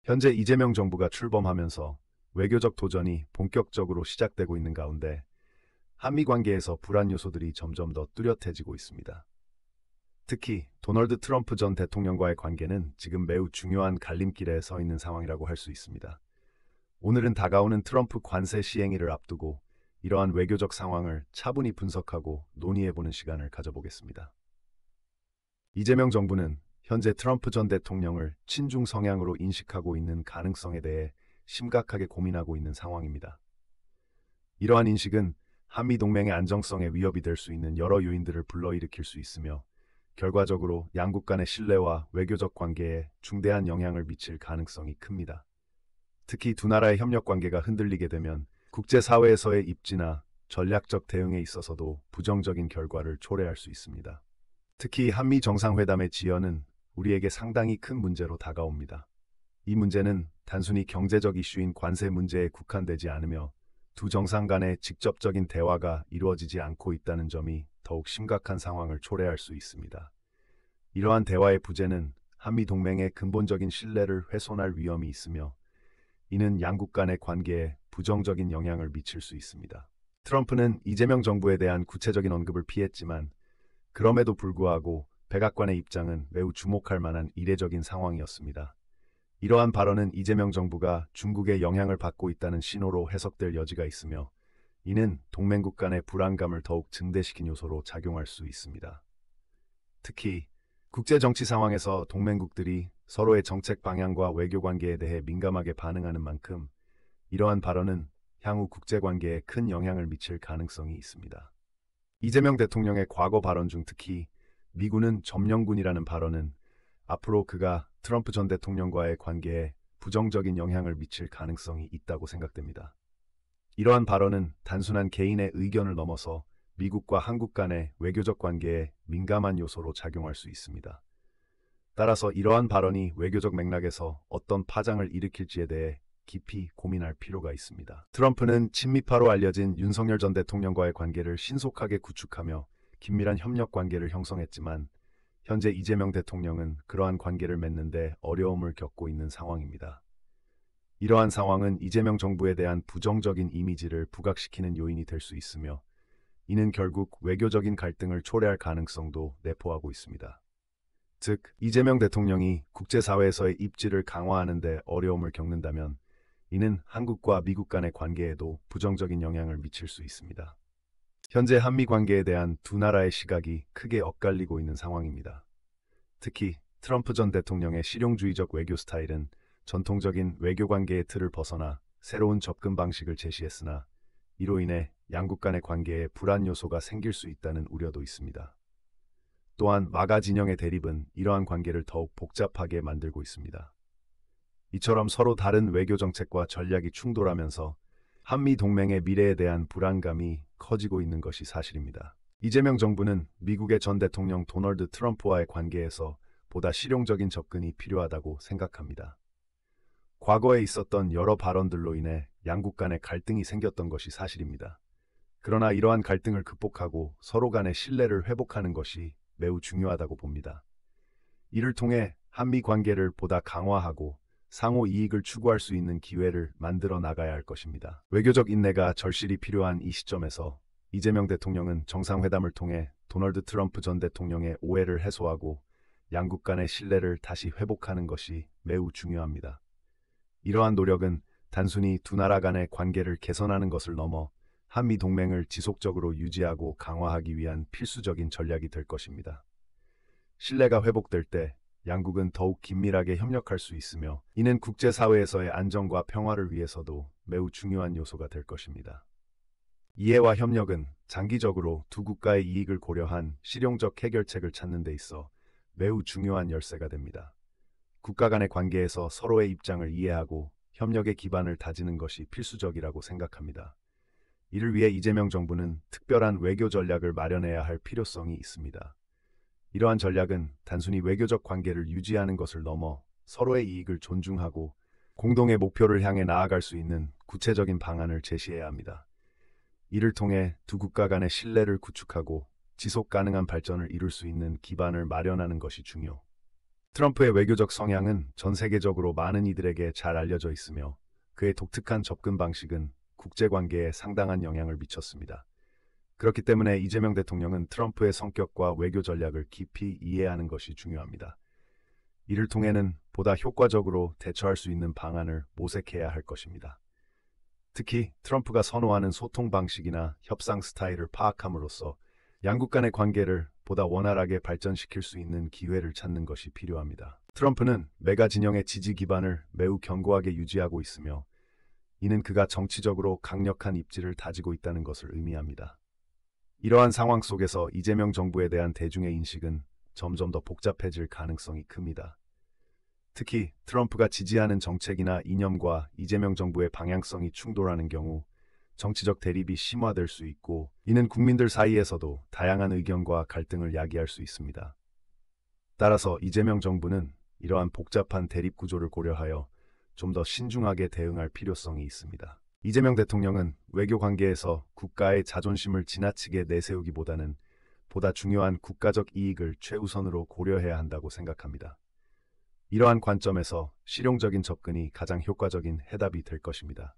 현재 이재명 정부가 출범하면서 외교적 도전이 본격적으로 시작되고 있는 가운데 한미 관계에서 불안 요소들이 점점 더 뚜렷해지고 있습니다. 특히 도널드 트럼프 전 대통령과의 관계는 지금 매우 중요한 갈림길에 서 있는 상황이라고 할 수 있습니다. 오늘은 다가오는 트럼프 관세 시행일을 앞두고 이러한 외교적 상황을 차분히 분석하고 논의해보는 시간을 가져보겠습니다. 이재명 정부는 현재 트럼프 전 대통령을 친중 성향으로 인식하고 있는 가능성에 대해 심각하게 고민하고 있는 상황입니다. 이러한 인식은 한미 동맹의 안정성에 위협이 될 수 있는 여러 요인들을 불러일으킬 수 있으며 결과적으로 양국 간의 신뢰와 외교적 관계에 중대한 영향을 미칠 가능성이 큽니다. 특히 두 나라의 협력 관계가 흔들리게 되면 국제사회에서의 입지나 전략적 대응에 있어서도 부정적인 결과를 초래할 수 있습니다. 특히 한미 정상회담의 지연은 우리에게 상당히 큰 문제로 다가옵니다. 이 문제는 단순히 경제적 이슈인 관세 문제에 국한되지 않으며 두 정상 간의 직접적인 대화가 이루어지지 않고 있다는 점이 더욱 심각한 상황을 초래할 수 있습니다. 이러한 대화의 부재는 한미 동맹의 근본적인 신뢰를 훼손할 위험이 있으며 이는 양국 간의 관계에 부정적인 영향을 미칠 수 있습니다. 트럼프는 이재명 정부에 대한 구체적인 언급을 피했지만 그럼에도 불구하고 백악관의 입장은 매우 주목할 만한 이례적인 상황이었습니다. 이러한 발언은 이재명 정부가 중국의 영향을 받고 있다는 신호로 해석될 여지가 있으며 이는 동맹국 간의 불안감을 더욱 증대시킨 요소로 작용할 수 있습니다. 특히 국제정치 상황에서 동맹국들이 서로의 정책 방향과 외교 관계에 대해 민감하게 반응하는 만큼 이러한 발언은 향후 국제관계에 큰 영향을 미칠 가능성이 있습니다. 이재명 대통령의 과거 발언 중 특히 미군은 점령군이라는 발언은 앞으로 그가 트럼프 전 대통령과의 관계에 부정적인 영향을 미칠 가능성이 있다고 생각됩니다. 이러한 발언은 단순한 개인의 의견을 넘어서 미국과 한국 간의 외교적 관계에 민감한 요소로 작용할 수 있습니다. 따라서 이러한 발언이 외교적 맥락에서 어떤 파장을 일으킬지에 대해 깊이 고민할 필요가 있습니다. 트럼프는 친미파로 알려진 윤석열 전 대통령과의 관계를 신속하게 구축하며 긴밀한 협력 관계를 형성했지만 현재 이재명 대통령은 그러한 관계를 맺는데 어려움을 겪고 있는 상황입니다. 이러한 상황은 이재명 정부에 대한 부정적인 이미지를 부각시키는 요인이 될 수 있으며 이는 결국 외교적인 갈등을 초래할 가능성도 내포하고 있습니다. 즉, 이재명 대통령이 국제사회에서의 입지를 강화하는 데 어려움을 겪는다면 이는 한국과 미국 간의 관계에도 부정적인 영향을 미칠 수 있습니다. 현재 한미 관계에 대한 두 나라의 시각이 크게 엇갈리고 있는 상황입니다. 특히 트럼프 전 대통령의 실용주의적 외교 스타일은 전통적인 외교 관계의 틀을 벗어나 새로운 접근 방식을 제시했으나 이로 인해 양국 간의 관계에 불안 요소가 생길 수 있다는 우려도 있습니다. 또한 마가 진영의 대립은 이러한 관계를 더욱 복잡하게 만들고 있습니다. 이처럼 서로 다른 외교 정책과 전략이 충돌하면서 한미 동맹의 미래에 대한 불안감이 커지고 있는 것이 사실입니다. 이재명 정부는 미국의 전 대통령 도널드 트럼프와의 관계에서 보다 실용적인 접근이 필요하다고 생각합니다. 과거에 있었던 여러 발언들로 인해 양국 간의 갈등이 생겼던 것이 사실입니다. 그러나 이러한 갈등을 극복하고 서로 간의 신뢰를 회복하는 것이 매우 중요하다고 봅니다. 이를 통해 한미 관계를 보다 강화하고 상호 이익을 추구할 수 있는 기회를 만들어 나가야 할 것입니다. 외교적 인내가 절실히 필요한 이 시점에서 이재명 대통령은 정상회담을 통해 도널드 트럼프 전 대통령의 오해를 해소하고 양국 간의 신뢰를 다시 회복하는 것이 매우 중요합니다. 이러한 노력은 단순히 두 나라 간의 관계를 개선하는 것을 넘어 한미 동맹을 지속적으로 유지하고 강화하기 위한 필수적인 전략이 될 것입니다. 신뢰가 회복될 때 양국은 더욱 긴밀하게 협력할 수 있으며 이는 국제사회에서의 안정과 평화를 위해서도 매우 중요한 요소가 될 것입니다. 이해와 협력은 장기적으로 두 국가의 이익을 고려한 실용적 해결책을 찾는 데 있어 매우 중요한 열쇠가 됩니다. 국가 간의 관계에서 서로의 입장을 이해하고 협력의 기반을 다지는 것이 필수적이라고 생각합니다. 이를 위해 이재명 정부는 특별한 외교 전략을 마련해야 할 필요성이 있습니다. 이러한 전략은 단순히 외교적 관계를 유지하는 것을 넘어 서로의 이익을 존중하고 공동의 목표를 향해 나아갈 수 있는 구체적인 방안을 제시해야 합니다. 이를 통해 두 국가 간의 신뢰를 구축하고 지속 가능한 발전을 이룰 수 있는 기반을 마련하는 것이 중요. 트럼프의 외교적 성향은 전 세계적으로 많은 이들에게 잘 알려져 있으며 그의 독특한 접근 방식은 국제관계에 상당한 영향을 미쳤습니다. 그렇기 때문에 이재명 대통령은 트럼프의 성격과 외교 전략을 깊이 이해하는 것이 중요합니다. 이를 통해는 보다 효과적으로 대처할 수 있는 방안을 모색해야 할 것입니다. 특히 트럼프가 선호하는 소통 방식이나 협상 스타일을 파악함으로써 양국 간의 관계를 보다 원활하게 발전시킬 수 있는 기회를 찾는 것이 필요합니다. 트럼프는 메가 진영의 지지 기반을 매우 견고하게 유지하고 있으며 이는 그가 정치적으로 강력한 입지를 다지고 있다는 것을 의미합니다. 이러한 상황 속에서 이재명 정부에 대한 대중의 인식은 점점 더 복잡해질 가능성이 큽니다. 특히 트럼프가 지지하는 정책이나 이념과 이재명 정부의 방향성이 충돌하는 경우 정치적 대립이 심화될 수 있고 이는 국민들 사이에서도 다양한 의견과 갈등을 야기할 수 있습니다. 따라서 이재명 정부는 이러한 복잡한 대립 구조를 고려하여 좀 더 신중하게 대응할 필요성이 있습니다. 이재명 대통령은 외교 관계에서 국가의 자존심을 지나치게 내세우기보다는 보다 중요한 국가적 이익을 최우선으로 고려해야 한다고 생각합니다. 이러한 관점에서 실용적인 접근이 가장 효과적인 해답이 될 것입니다.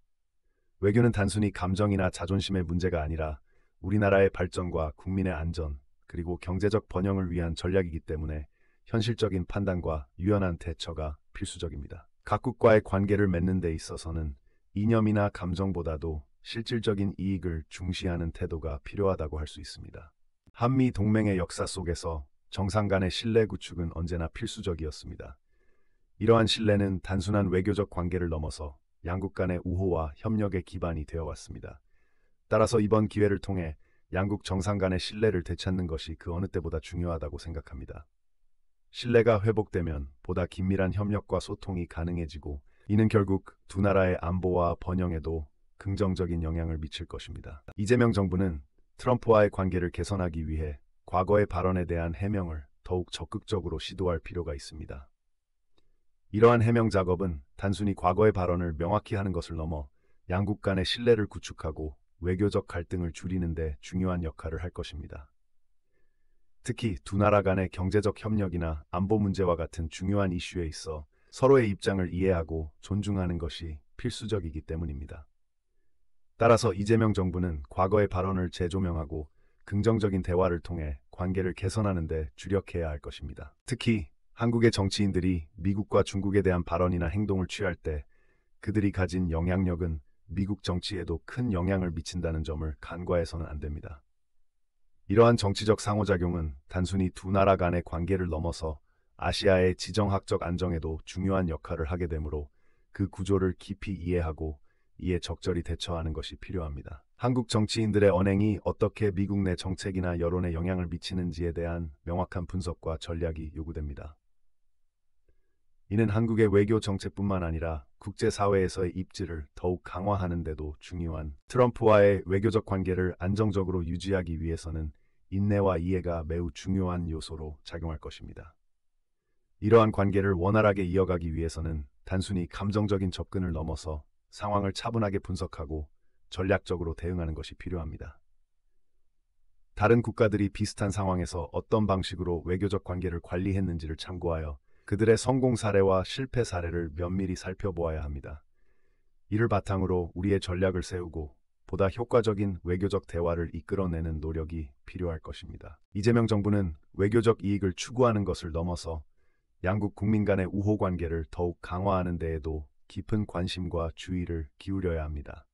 외교는 단순히 감정이나 자존심의 문제가 아니라 우리나라의 발전과 국민의 안전, 그리고 경제적 번영을 위한 전략이기 때문에 현실적인 판단과 유연한 대처가 필수적입니다. 각국과의 관계를 맺는 데 있어서는 이념이나 감정보다도 실질적인 이익을 중시하는 태도가 필요하다고 할 수 있습니다. 한미 동맹의 역사 속에서 정상 간의 신뢰 구축은 언제나 필수적이었습니다. 이러한 신뢰는 단순한 외교적 관계를 넘어서 양국 간의 우호와 협력의 기반이 되어 왔습니다. 따라서 이번 기회를 통해 양국 정상 간의 신뢰를 되찾는 것이 그 어느 때보다 중요하다고 생각합니다. 신뢰가 회복되면 보다 긴밀한 협력과 소통이 가능해지고 이는 결국 두 나라의 안보와 번영에도 긍정적인 영향을 미칠 것입니다. 이재명 정부는 트럼프와의 관계를 개선하기 위해 과거의 발언에 대한 해명을 더욱 적극적으로 시도할 필요가 있습니다. 이러한 해명 작업은 단순히 과거의 발언을 명확히 하는 것을 넘어 양국 간의 신뢰를 구축하고 외교적 갈등을 줄이는 데 중요한 역할을 할 것입니다. 특히 두 나라 간의 경제적 협력이나 안보 문제와 같은 중요한 이슈에 있어 서로의 입장을 이해하고 존중하는 것이 필수적이기 때문입니다. 따라서 이재명 정부는 과거의 발언을 재조명하고 긍정적인 대화를 통해 관계를 개선하는 데 주력해야 할 것입니다. 특히 한국의 정치인들이 미국과 중국에 대한 발언이나 행동을 취할 때 그들이 가진 영향력은 미국 정치에도 큰 영향을 미친다는 점을 간과해서는 안 됩니다. 이러한 정치적 상호작용은 단순히 두 나라 간의 관계를 넘어서 아시아의 지정학적 안정에도 중요한 역할을 하게 되므로 그 구조를 깊이 이해하고 이에 적절히 대처하는 것이 필요합니다. 한국 정치인들의 언행이 어떻게 미국 내 정책이나 여론에 영향을 미치는지에 대한 명확한 분석과 전략이 요구됩니다. 이는 한국의 외교 정책뿐만 아니라 국제사회에서의 입지를 더욱 강화하는 데도 중요한 트럼프와의 외교적 관계를 안정적으로 유지하기 위해서는 인내와 이해가 매우 중요한 요소로 작용할 것입니다. 이러한 관계를 원활하게 이어가기 위해서는 단순히 감정적인 접근을 넘어서 상황을 차분하게 분석하고 전략적으로 대응하는 것이 필요합니다. 다른 국가들이 비슷한 상황에서 어떤 방식으로 외교적 관계를 관리했는지를 참고하여 그들의 성공 사례와 실패 사례를 면밀히 살펴보아야 합니다. 이를 바탕으로 우리의 전략을 세우고 보다 효과적인 외교적 대화를 이끌어내는 노력이 필요할 것입니다. 이재명 정부는 외교적 이익을 추구하는 것을 넘어서 양국 국민 간의 우호 관계를 더욱 강화하는 데에도 깊은 관심과 주의를 기울여야 합니다.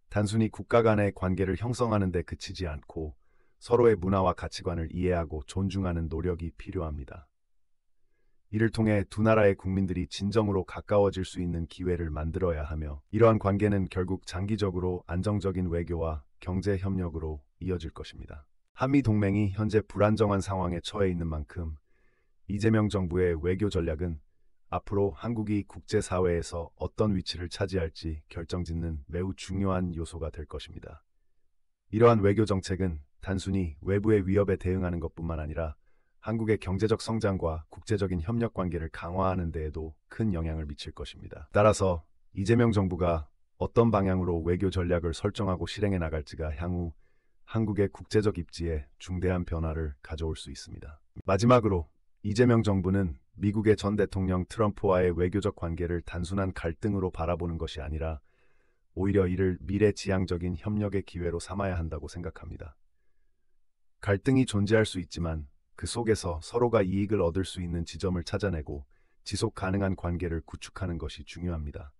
단순히 국가 간의 관계를 형성하는 데 그치지 않고 서로의 문화와 가치관을 이해하고 존중하는 노력이 필요합니다. 이를 통해 두 나라의 국민들이 진정으로 가까워질 수 있는 기회를 만들어야 하며 이러한 관계는 결국 장기적으로 안정적인 외교와 경제 협력으로 이어질 것입니다. 한미 동맹이 현재 불안정한 상황에 처해 있는 만큼 이재명 정부의 외교 전략은 앞으로 한국이 국제사회에서 어떤 위치를 차지할지 결정짓는 매우 중요한 요소가 될 것입니다. 이러한 외교 정책은 단순히 외부의 위협에 대응하는 것뿐만 아니라 한국의 경제적 성장과 국제적인 협력 관계를 강화하는 데에도 큰 영향을 미칠 것입니다. 따라서 이재명 정부가 어떤 방향으로 외교 전략을 설정하고 실행해 나갈지가 향후 한국의 국제적 입지에 중대한 변화를 가져올 수 있습니다. 마지막으로 이재명 정부는 미국의 전 대통령 트럼프와의 외교적 관계를 단순한 갈등으로 바라보는 것이 아니라 오히려 이를 미래지향적인 협력의 기회로 삼아야 한다고 생각합니다. 갈등이 존재할 수 있지만 그 속에서 서로가 이익을 얻을 수 있는 지점을 찾아내고 지속 가능한 관계를 구축하는 것이 중요합니다.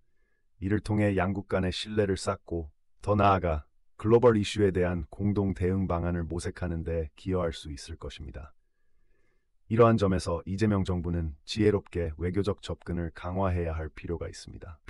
이를 통해 양국 간의 신뢰를 쌓고 더 나아가 글로벌 이슈에 대한 공동 대응 방안을 모색하는 데 기여할 수 있을 것입니다. 이러한 점에서 이재명 정부는 지혜롭게 외교적 접근을 강화해야 할 필요가 있습니다.